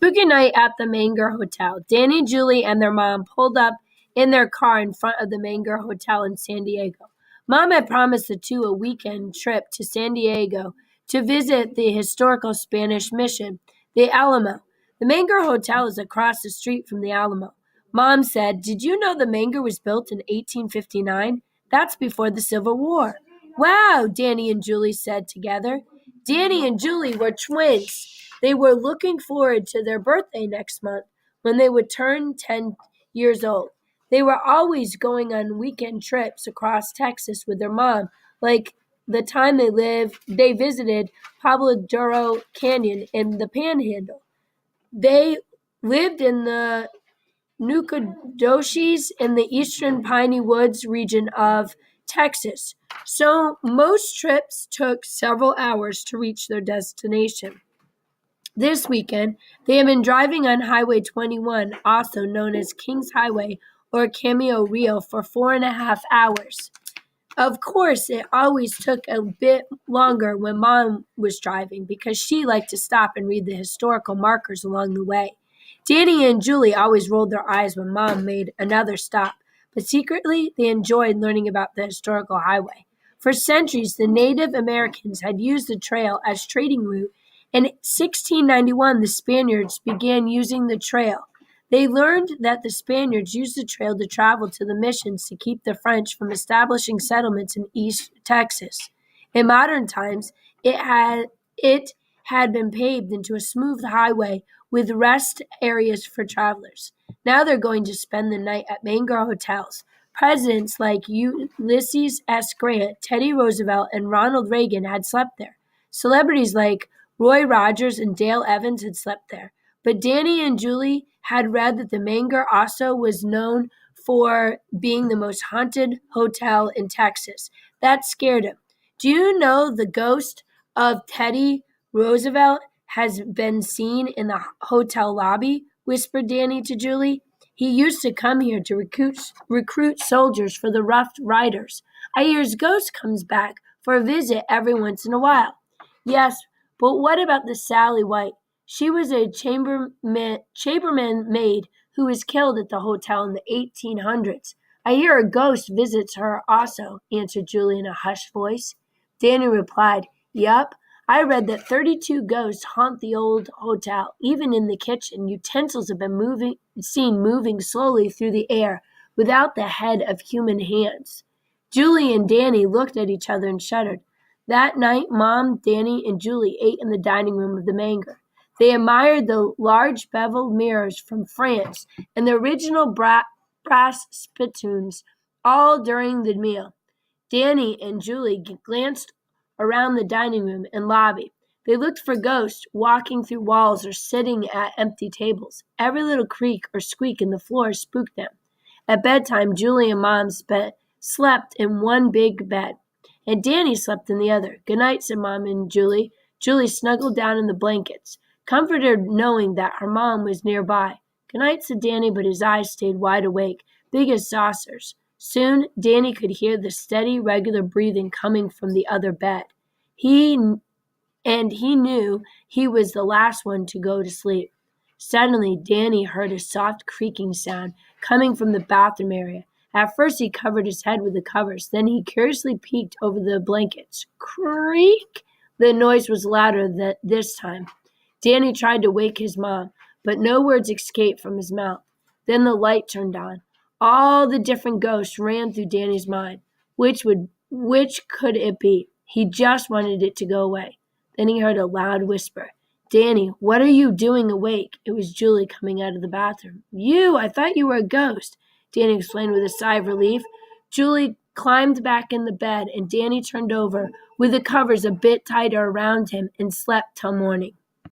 Movie night at the Menger Hotel. Danny, Julie, and their mom pulled up in their car in front of the Menger Hotel in San Diego. Mom had promised the two a weekend trip to San Diego to visit the historical Spanish mission, the Alamo. The Menger Hotel is across the street from the Alamo. Mom said, "Did you know the Menger was built in 1859? That's before the Civil War." "Wow," Danny and Julie said together. Danny and Julie were twins. They were looking forward to their birthday next month when they would turn 10 years old. They were always going on weekend trips across Texas with their mom, like the time they visited Pablo Duro Canyon in the Panhandle. They lived in the Nacogdoches in the eastern Piney Woods region of Texas, so most trips took several hours to reach their destination. This weekend, they have been driving on Highway 21, also known as Kings Highway or Camino Rio, for 4.5 hours. Of course, it always took a bit longer when Mom was driving because she liked to stop and read the historical markers along the way. Danny and Julie always rolled their eyes when Mom made another stop, but secretly they enjoyed learning about the historical highway. For centuries, the Native Americans had used the trail as trading route. In 1691, the Spaniards began using the trail. They learned that the Spaniards used the trail to travel to the missions to keep the French from establishing settlements in East Texas. In modern times, it had been paved into a smooth highway with rest areas for travelers. Now they're going to spend the night at Menger hotels. Presidents like Ulysses S. Grant, Teddy Roosevelt, and Ronald Reagan had slept there. Celebrities like Roy Rogers and Dale Evans had slept there. But Danny and Julie had read that the Menger also was known for being the most haunted hotel in Texas. That scared him. "Do you know the ghost of Teddy Roosevelt has been seen in the hotel lobby?" whispered Danny to Julie. "He used to come here to recruit soldiers for the Rough Riders. I hear his ghost comes back for a visit every once in a while." "Yes, but what about the Sally White? She was a chambermaid who was killed at the hotel in the 1800s. I hear a ghost visits her also," answered Julie in a hushed voice. Danny replied, "Yup, I read that 32 ghosts haunt the old hotel. Even in the kitchen, utensils have been seen moving slowly through the air without the head of human hands." Julie and Danny looked at each other and shuddered. That night, Mom, Danny, and Julie ate in the dining room of the Menger. They admired the large beveled mirrors from France and the original brass spittoons all during the meal. Danny and Julie glanced around the dining room and lobby. They looked for ghosts walking through walls or sitting at empty tables. Every little creak or squeak in the floor spooked them. At bedtime, Julie and Mom slept in one big bed, and Danny slept in the other. "Good night," said Mom and Julie. Julie snuggled down in the blankets, comforted knowing that her mom was nearby. "Good night," said Danny, but his eyes stayed wide awake, big as saucers. Soon, Danny could hear the steady, regular breathing coming from the other bed. He knew he was the last one to go to sleep. Suddenly, Danny heard a soft creaking sound coming from the bathroom area. At first, he covered his head with the covers. Then he curiously peeked over the blankets. Creak! The noise was louder this time. Danny tried to wake his mom, but no words escaped from his mouth. Then the light turned on. All the different ghosts ran through Danny's mind. Which could it be? He just wanted it to go away. Then he heard a loud whisper. "Danny, what are you doing awake?" It was Julie coming out of the bathroom. "You! I thought you were a ghost," Danny explained with a sigh of relief. Julie climbed back in the bed, and Danny turned over with the covers a bit tighter around him and slept till morning.